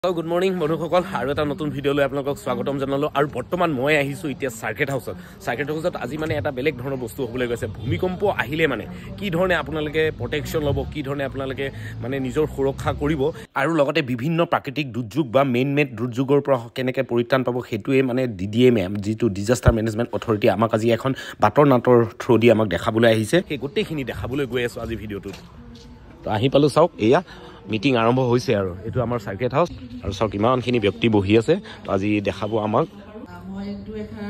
Hello, good morning, বন্ধুসকল আৰু এটা নতুন ভিডিঅ লৈ আপোনালোকক স্বাগতম জনালো আৰু বৰ্তমান মই আহিছো এতিয়া সাৰ্কিট হাউসত আজি মানে এটা বেলেগ ধৰণৰ বস্তু হ'বলৈ গৈছে ভূমিকম্প আহিলে মানে কি ধৰণে আপোনালোকে প্ৰটেকচন ল'ব কি ধৰণে আপোনালোকে মানে নিজৰ সুৰক্ষা কৰিব আৰু লগতে বিভিন্ন প্ৰাকৃতিক দুৰ্যোগ বা মেইন দুৰ্যোগৰ পৰা কেনেকৈ পৰিত্ৰাণ পাব সেইটোৱে মানে DDM যিটো ডিজাস্টাৰ মেনেজমেণ্ট অথৰিটি আমাক আজি এখন বাতৰ নাটৰ থ্ৰু দি আমাক দেখাবলৈ আহিছে সেই গোটেইখিনি দেখাবলৈ গৈ আছো আজি ভিডিঅ'টোত তো আহি পালো চাওক এয়া মিটিং আৰম্ভ হৈছে আৰু এটো আমাৰ সাৰ্কিট হাউস আৰু চাওক ইমানখিনি ব্যক্তি বহি আছে তো আজি দেখাব আমাক মই দুই এটা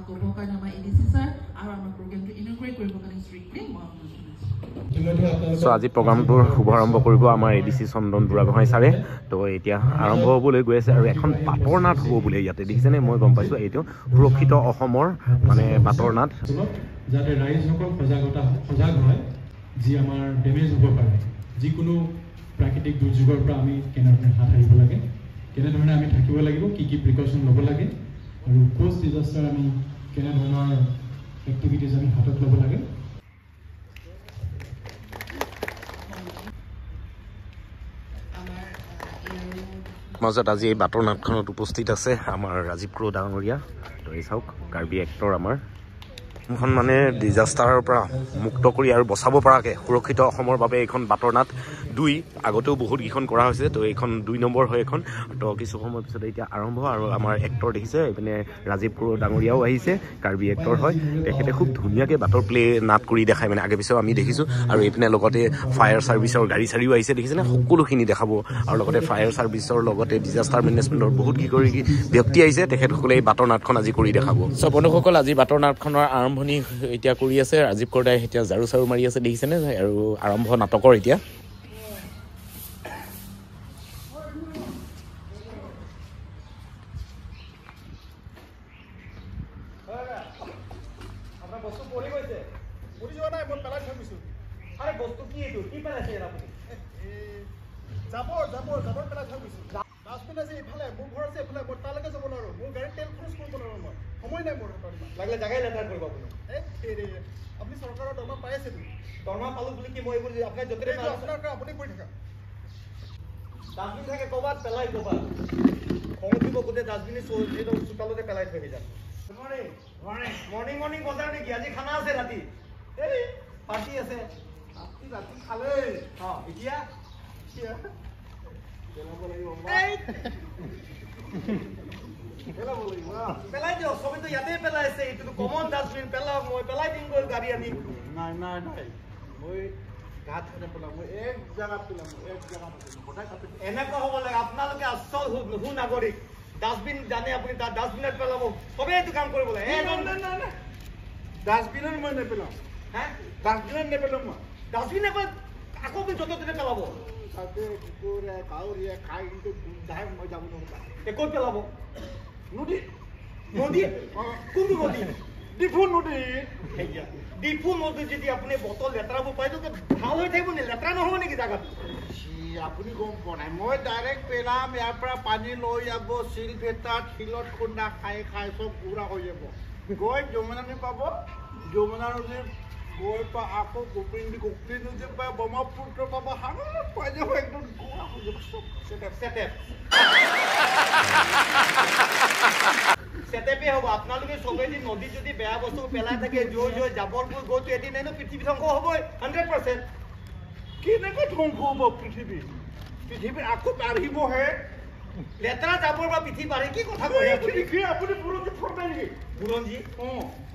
ক'ব কাৰণে আমাৰ এডিসি স্যাৰ আৰু আমাৰ প্ৰগ্ৰামটো ইনগ্ৰেট কৰিব কাৰণে স্ট্ৰিক্টলি সো আজি প্ৰগ্ৰামটোৰ শুভাৰম্ভ কৰিব আমাৰ এডিসি চন্দন বুঢ়াগোহাঁই ছাৰে তো এতিয়া আৰম্ভ হ'বলৈ গৈ আছে আৰু এখন বাতৰ নাট হ'ব বুলি ইয়াতে দেখিছেনে মই গম পাইছো এইটো সুৰক্ষিত অসমৰ মানে বাতৰ নাট যাতে ৰাইজসকল সজাগ হয় যি আমাৰ ডেমেজ হ'ব পাৰে যিকোনো প্ৰাকৃতিক দুৰ্যোগৰ পৰা আমি কেনেধৰণে হাত সাৰিব লাগে কেনেধৰণে আমি থাকিব লাগিব কি প্ৰিকশ্যন ল'ব লাগে আৰু পোষ্ট ডিজাস্টাৰ আমি কেনেধৰণৰ এক্টিভিটিজ আমি হাতত ল'ব লাগে মাজত আজি এই বাতৰ নাটখনত উপস্থিত আছে আমাৰ ৰাজীৱ ক্ৰ ডাঙৰীয়া তো এই চাওক কাৰ্বি এক্টৰ আমাৰ এখন মানে ডিজাস্টাৰৰ পৰা মুক্ত কৰি আৰু বচাব পৰাকে সুৰক্ষিত অসমৰ বাবে এখন বাতৰ নাট 2 আগতেও বহুত কিখন কৰা হৈছে তো এইখন 2 নম্বৰ হয় এখন তো কিছু সময় পিছত এতিয়া আৰম্ভ আৰু আমাৰ এক্টৰ দেখিছে এইপিনে ৰাজীৱ ক্ৰ ডাঙৰীয়াও আহিছে কাৰ্বি এক্টৰ হয় তেখেতে খুব ধুনীয়াকৈ বাতৰ প্লে নাট কৰি দেখায় মানে আগে পিছেও আমি দেখিছোঁ আৰু এইপিনে লগতে ফায়াৰ ছাৰ্ভিচৰ গাড়ী চাৰিও আহিছে দেখিছেনে সকলোখিনি দেখাব আৰু লগতে ফায়াৰ ছাৰ্ভিচৰ লগতে ডিজাস্টাৰ মেনেজমেণ্টৰ বহুত কি ব্যক্তি আহিছে তেখেতসকলে এই বাতৰ নাটখন আজি কৰি দেখাব সব বন্ধুসকল আজি বাতৰ নাটখনৰ আৰম্ভণি এতিয়া কৰি আছে ৰাজীৱ কৰদাই এতিয়া ঝাৰু চাৰু মাৰি আছে দেখিছেনে আৰু আৰম্ভ নাটকৰ এতিয়া লাগলে জায়গায় লেটার করব আপনি সরকারের দরমা পাইছে দরমা পালো বলে কি মই আপনার যতরে আপনার আপনি কই থাকা ডাস্টবিন থাকে কবাত পেলাই কবাত কম দিব গোটে ডাস্টবিনে এটা চোতালতে পেলাই থৈ যান মর্নিং বজাৰ নেকি আজি খানা আছে ৰাতি এই পাৰ্টি আছে আপনি ৰাতি খালে এতিয়া পেলাব লাগিব পেলাই দিও সবে তো ইয়াতে পেলাইছে এইটো কমন ডাস্টবিন পেলাও মই পেলাই দিম গৈ গাড়ী আনি নাই মই গাত খানে পেলাম মই এক জায়গা পেলাম এনেকুৱা হ'ব লাগে আপোনালোকে আচল হু নাগৰিক ডাস্টবিন জানে আপুনি তাত ডাস্টবিনত পেলাব সবে এইটো কাম কৰিব লাগে নাই ডাস্টবিনত মই নেপেলাম ডাস্টবিনত নেপেলাম মই ডাস্টবিন আকৌ য'তে ত'তে পেলাব তাতে কুকুৰে কাউৰীয়ে খাই কিন্তু গোন্ধাই মই যাব নোৱাৰো ক'ত পেলাব নদী কোনটো নদী ডিফু নদী যদি আপুনি বটল লেতেৰাবোৰ পাই ভাল হৈ থাকিব নে লেতেৰা নহ'ব নেকি জাগাটো আপুনি গম পোৱা নাই মই ডাইৰেক্ট পেলাম ইয়াৰ পৰা পানী লৈ যাব শিল বেটাত শিলত খুন্দা খাই চব পুৰা হৈ যাব গৈ যমুনা নদী পাব যমুনা নদীৰ গৈ পা আকৌ গোপিনী নদী পাই ব্ৰহ্মপুত্ৰ পাব সাগৰত পাই যাব একদম গোৱা হৈ যাব চব চেটেপে হ'ব আপোনালোকে চবে যদি নদীত যদি বেয়া বস্তু পেলাই থাকে জৈ জাবৰবোৰ গৈতো এদিন এনেও পৃথিৱী ধ্বংস হ'বই 100% কেনেকৈ ধ্বংস হ'ব পৃথিৱী আকৌ বাঢ়িবহে লেতেৰা জাবৰ বা পৃথিৱী বাঢ়ি কি কথা কৈ আপুনি বুৰঞ্জী ফৰ্মাই নেকি বুৰঞ্জী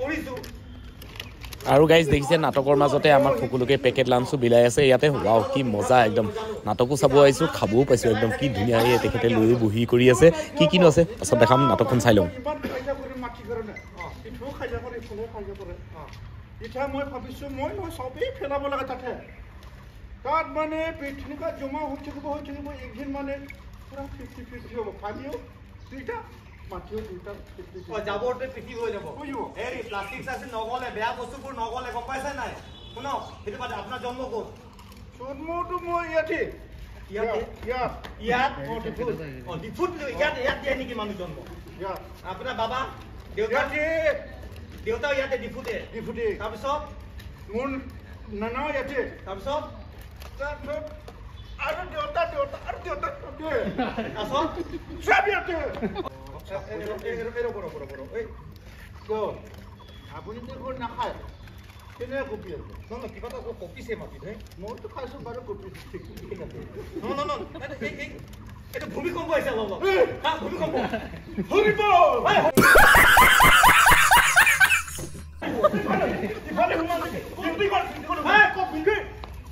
কৰিছোঁ আৰু গাইজ দেখিছে নাটকৰ মাজতে আমাক সকলোকে পেকেট লাঞ্চো বিলাই আছে ইয়াতে ৱাও কি মজা একদম নাটকো চাব আহিছোঁ খাবও পাইছোঁ একদম কি ধুনীয়া তেখেতে লৈও বহি কৰি আছে কিনো আছে পাছত দেখাম নাটকখন চাই লওঁ এতিয়া মই ভাবিছোঁ মই চবেই পেলাব লাগে তাত মানে পৃথিৱীত জমা হৈ থাকিব একদিন মানে পুৰা 50-50 হ'ব পানীও দুইটা জাবৰটো পৃথিৱী হৈ যাব হেৰি প্লাষ্টিক চাষ্টিক নগ'লে বেয়া বস্তুবোৰ নগ'লে গম পাইছে নাই শুনক সেইটো বাদ আপোনাৰ জন্ম ক'ত জন্মটো মই ইয়াত দিয়ে নেকি মানুহ জন্ম আপোনাৰ বাবা দেউতাও ইয়াতে ডিফুতে তাৰপিছত মোৰ নানাও ইয়াতে তাৰপিছত আপুনি দেখোন নাখায় কেনেকৈ কপি আছে নহয় কিবা এটা কপিছে মাটিত মইতো খাইছোঁ বাৰু কপি ঠিক আছে এইটো ভূমিকম্প আহিছে অলপ ভূমিকম্প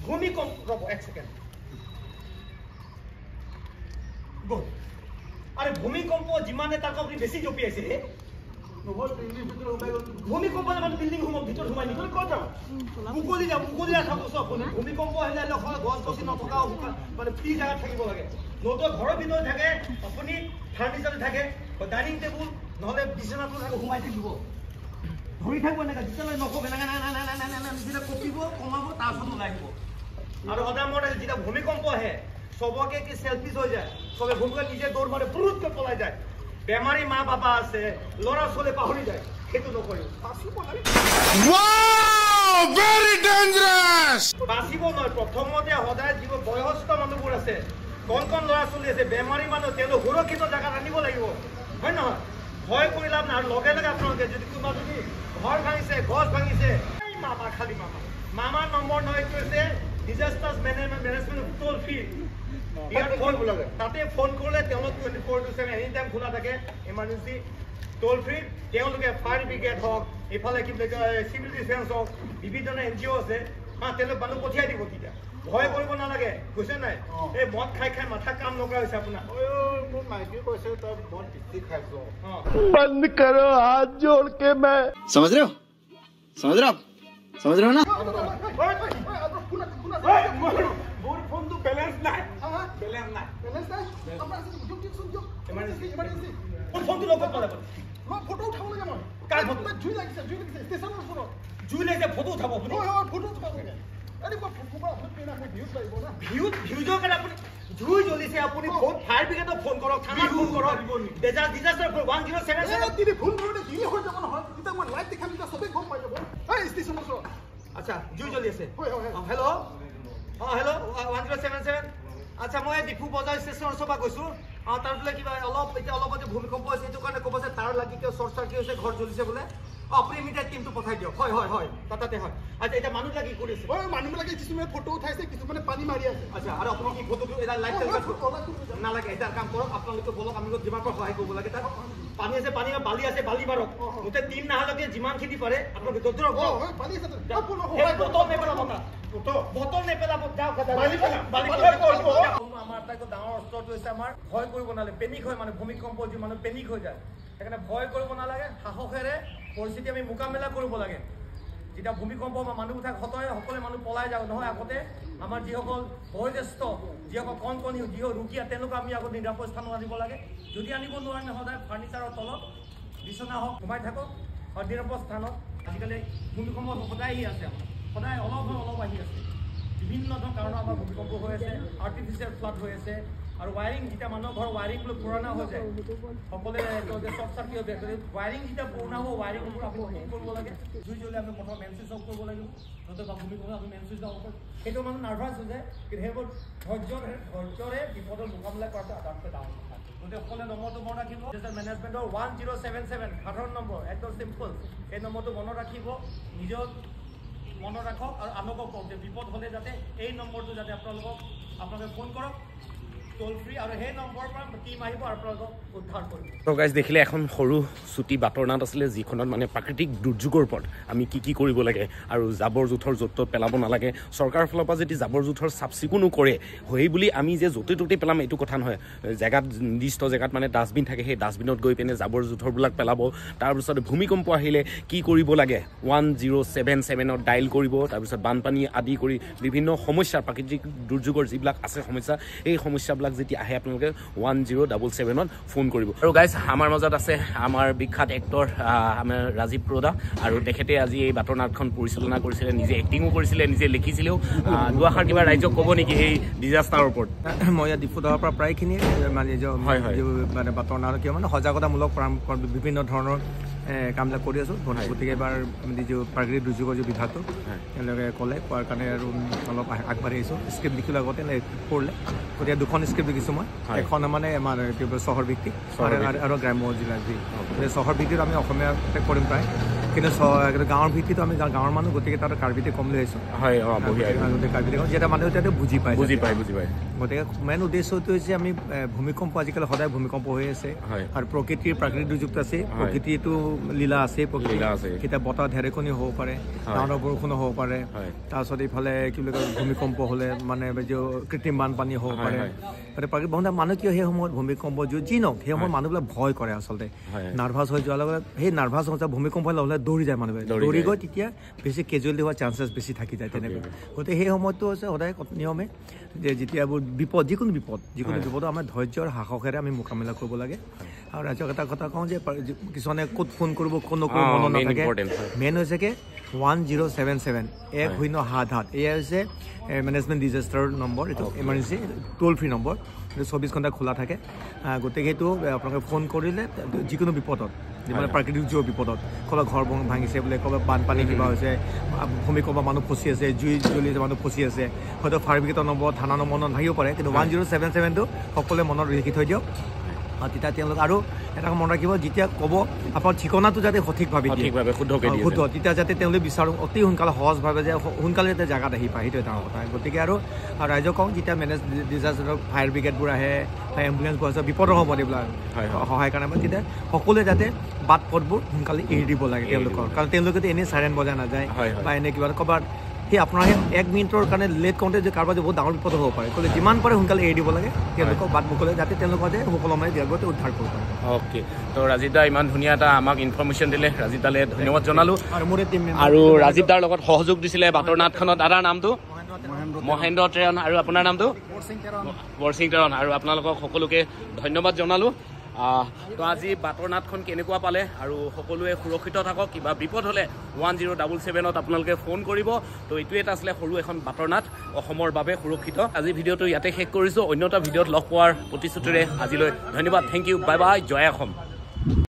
ভূমিকম্প ৰ'ব 1 ছেকেণ্ড আরে ভূমিকম্প যিমানে তাক আপনি বেশি জপিয়াইছে ভূমিকম্প মানে বিল্ডিং হুমক ভিতর সোমাই নিকল কথা মুকলি থাকো সব ভূমিকম্প হলে গছ গছি নথকা মানে ফ্রি জায়গা থাকিব লাগে নতো ঘৰৰ ভিতৰত থাকে আপুনি ফাৰ্নিচাৰ থাকে ডাইনিং টেবুল নহলে বিছনাটো থাকে সোমাই থাকিব ধৰি থাকিব এনেকা যেতিয়ালৈ নকবে না যেতিয়া কপিব কমাব তাৰপিছত ওলাই আহিব আৰু সদায় যেতিয়া ভূমিকম্প আহে সবকে কি সেলফিশ হৈ যায় সবে ভূমিকম্প নিজে দৌড় মারে পুরুতকে পলাই যায় বেমারি মা বাবা আছে লড়া চলে পাহৰি যায় সেইটো নকৰিব বাঁচিব ভেৰি ডেঞ্জাৰাস বাঁচিব নহয় প্ৰথমতে সদায় জীৱ বয়স্ক মানুহবোৰ আছে কণ ল'ৰা ছোৱালী আছে বেমাৰী মানুহ তেওঁলোক সুৰক্ষিত জেগাত আনিব লাগিব হয় নহয় ভয় কৰি লাভ নাই আৰু লগে লগে আপোনালোকে যদি কোনোবা যদি ঘৰ ভাঙিছে গছ ভাঙিছে এই মামা খালি মামাৰ নম্বৰ নহয় এইটো হৈছে ডিজাস্টাৰ মেনেজমেণ্ট টোল ফ্ৰী তাতে ফোন কৰিলে তেওঁলোক 24/7 এনি টাইম খোলা থাকে ইমাৰ্জেঞ্চি টোল ফ্ৰী তেওঁলোকে ফায়াৰ ব্ৰিগেড হওক এইফালে কি বুলি কয় চিভিল ডিফেন্স হওক বিভিন্ন NGO আছে তেওঁলোক মানুহ পঠিয়াই দিব তেতিয়া ভয় কৰিব নালাগে বুজিছে নাই এই মদ খাই মাথা কাম নকৰা হৈছে আপোনাৰ মোৰ মাইকে কৈছে তই মদ বেছি খাইছ बंद करो हाथ जोड़ के मैं समझ रहे हो ना মোৰ ফোনটো বেলেঞ্চ নাই মোৰ ফোনটো লগত পালে ফটো উঠাব লাগে মই কাৰ ফটো জুই লাগিছে ষ্টেচনৰ ফটো জুই লাগিছে ফটো উঠাব আপুনি ফটো উঠাব লাগে ভিউজৰ কাৰণে আপুনি জুই জ্বলিছে আপুনি ফোন ফায়াৰ ব্ৰিগেডক ফোন কৰক থানাত ফোন কৰক ডিজাস্টাৰ 1077 তিনি ফোন কৰোঁতে কি হৈ যাব নহয় তেতিয়া মই লাইভ দেখাম তেতিয়া চবেই গম পাই যাব ষ্টেচনৰ ওচৰত আচ্ছা জুই জ্বলি আছে হেল্ল' হেল্ল' 1077 আচ্ছা মই ডিপু বজাৰ ষ্টেচনৰ ওচৰৰ পৰা কৈছোঁ তাৰ বোলে কিবা অলপতে ভূমিকম্প হৈছে সেইটো কাৰণে ক'ব যে তাৰ লাগি কিয় শ্বৰ্ট চাৰ্কিট হৈছে ঘৰ জ্বলিছে বোলে আপুনি ইমিডিয়েট টিমটো পঠাই দিয়ক হয় তাতে হয় আচ্ছা এতিয়া মানুহবিলাকে কি কৰিছে মানুহবিলাকে কিছুমানে ফটো উঠাইছে কিছুমানে পানী মাৰি আছে আচ্ছা আৰু আপুনি কি ফটোটো এটা লাইভ নালাগে এটা কাম কৰক আপোনালোকে বলক আমি যিমান পৰা সহায় কৰিব লাগে তাত পানী আছে পানী বালি আছে বালি মাৰক গোটেই টিম নাহালৈকে যিমানখিনি পাৰে আপোনালোকে দৌৰক বটল নেপেলাব যাওক আমাৰ আটাইতকৈ ডাঙৰ অস্ত্ৰটো হৈছে আমাৰ ভয় কৰিব নালাগে পেনিক হয় মানে ভূমিকম্প যি মানুহ পেনিক হৈ যায় সেইকাৰণে ভয় কৰিব নালাগে সাহসেৰে পৰিস্থিতি আমি মোকাবিলা কৰিব লাগে যেতিয়া ভূমিকম্প বা মানুহ উঠাক সকলে মানুহ পলাই যাওক নহয় আগতে আমাৰ যিসকল বয়োজ্যেষ্ঠ যিসকল কণ যি ৰোগীয়া তেওঁলোকক আমি আগত নিৰাপদ স্থানত আনিব লাগে যদি আনিব নোৱাৰে সদায় ফাৰ্নিচাৰৰ তলত বিচনা হওক সোমাই থাকক আৰু নিৰাপদ স্থানত আজিকালি ভূমিকম্প সদায় আহি আছে সদায় অলপ আহি আছে বিভিন্ন ধৰণৰ কাৰণত আমাৰ ভূমিকম্প হৈ আছে আৰ্টিফিচিয়েল ফ্লাড হৈ আছে আৰু ৱায়াৰিং যেতিয়া মানুহৰ ঘৰৰ ৱায়াৰিংবোৰ পুৰণা হৈ যায় সকলোৱে শ্বৰ্ট চাৰ্কিট ৱায়াৰিং যেতিয়া পুৰণা হ'ব ৱায়াৰিংবোৰ আমি ঠিক কৰিব লাগে জুই জ্বলি আমি প্ৰথম মেইন চুইচ অফ কৰিব লাগিব নতুবা ভূমিকম্প আমি মেইন চুইচ অফ কৰোঁ সেইটো মানুহ নাৰ্ভাছ হৈ যায় কিন্তু সেইবোৰ ধৈৰ্যৰে বিপদৰ মোকাবিলা কৰাটো আটাইতকৈ ডাঙৰ কথা গতিকে সকলোৱে নম্বৰটো মনত ৰাখিব মেনেজমেণ্টৰ 1077 সাধাৰণ নম্বৰ একদম চিম্পল এই নম্বৰটো মনত ৰাখিব নিজৰ মনত ৰাখক আৰু আনকো কওক যে বিপদ হ'লে যাতে এই নম্বৰটো যাতে আপোনালোকে ফোন কৰক টোল ফ্ৰী আৰু সেই নম্বৰৰ পৰা টিম আহিব আৰু আপোনালোকক উদ্ধাৰ কৰিব তো গাইজ দেখিলে এখন সৰু চুটি বাতৰনাট আছিলে যিখনত মানে প্ৰাকৃতিক দুৰ্যোগৰ ওপৰত আমি কি কৰিব লাগে আৰু জাবৰ জোঁথৰ য'ত ত'ত পেলাব নালাগে চৰকাৰৰ ফালৰ পৰা যদি জাবৰ জোঁথৰ চাফ চিকুণো কৰে সেই বুলি আমি যে য'তে ত'তে পেলাম এইটো কথা নহয় জেগাত নিৰ্দিষ্ট জেগাত মানে ডাষ্টবিন থাকে সেই ডাষ্টবিনত গৈ পিনে জাবৰ জোঁথৰবিলাক পেলাব তাৰপিছত ভূমিকম্প আহিলে কি কৰিব লাগে 1077ত ডাইল কৰিব তাৰপিছত বানপানী আদি কৰি বিভিন্ন সমস্যা প্ৰাকৃতিক দুৰ্যোগৰ যিবিলাক আছে সমস্যা এই সমস্যাবিলাক যেতিয়া আহে আপোনালোকে 1077ত ফোন কৰিব আৰু গাইজ আমাৰ মাজত আছে আমাৰ বিখ্যাত এক্টৰ আমাৰ ৰাজীৱ প্ৰদা আৰু তেখেতে আজি এই বাতৰনাটখন পৰিচালনা কৰিছিলে নিজে এক্টিঙো কৰিছিলে নিজে লিখিছিলেও দুআষাৰ কিবা ৰাইজক ক'ব নেকি সেই ডিজাষ্টাৰৰ ওপৰত মই ইয়াত ডিফুদাৰ পৰা প্ৰায়খিনি মানে বাতৰনাট কিয় মানে সজাগতামূলক বিভিন্ন ধৰণৰ কামবিলাক কৰি আছোঁ। গতিকে এবাৰ যিটো প্ৰাকৃতিক দুৰ্যোগৰ যি বিভাগটো তেওঁলোকে ক'লে কোৱাৰ কাৰণে আৰু অলপ আগবাঢ়ি আহিছোঁ। স্ক্ৰিপ্ট লিখিলোঁ আগতে পঢ়িলে, গতিকে 2খন স্ক্ৰিপ্ট লিখিছোঁ মই। এখন মানে আমাৰ চহৰ ভিত্তিক আৰু গ্ৰাম্য জিলাৰ যি চহৰ ভিত্তিত আমি অসমীয়াতে কৰিম প্ৰায়, কিন্তু গাঁৱৰ ভিত্তিটো আমি গাঁৱৰ মানুহ, গতিকে তাত কাৰ্বিতে কম লৈ আহিছোঁ। কাৰ্বিতে কম যেতিয়া মানুহে তাতে বুজি পায়। গতিকে মেইন উদ্দেশ্যটো হৈছে আমি ভূমিকম্প, আজিকালি সদায় ভূমিকম্প হৈ আছে আৰু প্ৰকৃতিৰ প্ৰাকৃতিক দুৰ্যোগটো আছে, প্ৰকৃতিটো লীলা আছে, কেতিয়াবা বতাহ ঢেৰেকনি হ'ব পাৰে, ডাঙৰ বৰষুণো হ'ব পাৰে, তাৰপিছত ইফালে কি বুলি কয় ভূমিকম্প হ'লে মানে কৃত্ৰিম বানপানী হ'ব পাৰে। মানুহ কিয় সেই সময়ত ভূমিকম্প যি নহওক সেই সময়ত মানুহবিলাক ভয় কৰে, আচলতে নাৰ্ভাছ হৈ যোৱাৰ লগত সেই নাৰ্ভাছ হৈ ভূমিকম্প হ'লে দৌৰি যায় মানুহবিলাক, দৌৰি গৈ তেতিয়া বেছি কেজুৱেলি হোৱাৰ চান্সেছ বেছি থাকি যায় তেনেকৈ। গতিকে সেই সময়টো হৈছে সদায় নিয়মে যে যেতিয়া বিপদ, যিকোনো বিপদো আমাৰ ধৈৰ্য আৰু সাহসেৰে আমি মোকাবিলা কৰিব লাগে। আৰু ৰাজ্যক এটা কথা কওঁ যে কিছুমানে ক'ত ফোন কৰিব ক'ত নকৰিব মনত নাথাকে। মেইন হৈছে কি 1077 1077 এয়া হৈছে মেনেজমেণ্ট ডিজাষ্টাৰ নম্বৰ, এইটো ইমাৰ্জেঞ্চি ট'ল ফ্ৰী নম্বৰ, এইটো 24 ঘণ্টা খোলা থাকে। গতিকে সেইটো আপোনালোকে ফোন কৰিলে যিকোনো বিপদত, মানে প্ৰাকৃতিক দুৰ্যোগৰ বিপদত, ক'ৰবাত ঘৰ ভাঙিছে বোলে, ক'ৰবাত বানপানী কিবা হৈছে, ভূমিকম্প মানুহ ফচি আছে, জুই জ্বলিছে মানুহ ফচি আছে, হয়তো ফায়াৰ ব্ৰিগেডৰ নম্বৰ, থানা নম্বৰ নাথাকিব পাৰে, কিন্তু 1077টো সকলোৱে মনত লিখি থৈ দিয়ক। তেতিয়া তেওঁলোক আৰু এটা মনত ৰাখিব, যেতিয়া ক'ব আপোনাৰ ঠিকনাটো যাতে সঠিকভাৱে শুদ্ধ, তেতিয়া যাতে তেওঁলোকে বিচাৰোঁ অতি সোনকালে সহজভাৱে যে সোনকালে যাতে জেগাত আহি পায়, সেইটোৱে ডাঙৰ কথা। গতিকে আৰু ৰাইজক কওঁ যেতিয়া ডিজাষ্টাৰ ফায়াৰ ব্ৰিগেডবোৰ আহে বা এম্বুলেঞ্চবোৰ আছে বিপদৰ সময়ত এইবিলাক সহায় কাৰণে, তেতিয়া সকলোৱে যাতে বাট পথবোৰ সোনকালে এৰি দিব লাগে তেওঁলোকৰ, কাৰণ তেওঁলোকেতো এনেই চাইৰেন বজাই নাযায় বা এনে কিবা ক'ৰবাত সেই আপোনাৰ সেই 1 মিনিটৰ কাৰণে লেট কৰোঁতে যে কাৰোবাৰ বহুত ডাঙৰ বিপদ হ'ব পাৰে, গতিকে যিমান পাৰে সোনকালে এৰি দিব লাগে তেওঁলোকক বাট মুকলে, যাতে তেওঁলোকৰ যে সুকলমে দিয়াগতে উদ্ধাৰ কৰিব পাৰে। অ'কে, তো ৰাজীৱ দা ইমান ধুনীয়া এটা আমাক ইনফৰমেশ্যন দিলে, ৰাজীৱ দালে ধন্যবাদ জনালোঁ। আৰু ৰাজীৱ দাৰ লগত সহযোগ দিছিলে বাটৰনাথখনত দাদাৰ নামটো মহেন্দ্ৰ টেৰণ আৰু আপোনাৰ নামটো বৰসিং টেৰণ, আৰু আপোনালোকক সকলোকে ধন্যবাদ জনালোঁ। তো আজি বাটৰনাথখন কেনেকুৱা পালে, আৰু সকলোৱে সুৰক্ষিত থাকক, কিবা বিপদ হ'লে 1077ত আপোনালোকে ফোন কৰিব। তো এইটোৱে এটা আছিলে সৰু এখন বাটৰনাথ, অসমৰ বাবে সুৰক্ষিত। আজি ভিডিঅ'টো ইয়াতে শেষ কৰিছোঁ, অন্য এটা ভিডিঅ'ত লগ পোৱাৰ প্ৰতিশ্ৰুতিৰে আজিলৈ ধন্যবাদ, থেংক ইউ, বাই বাই, জয় অসম।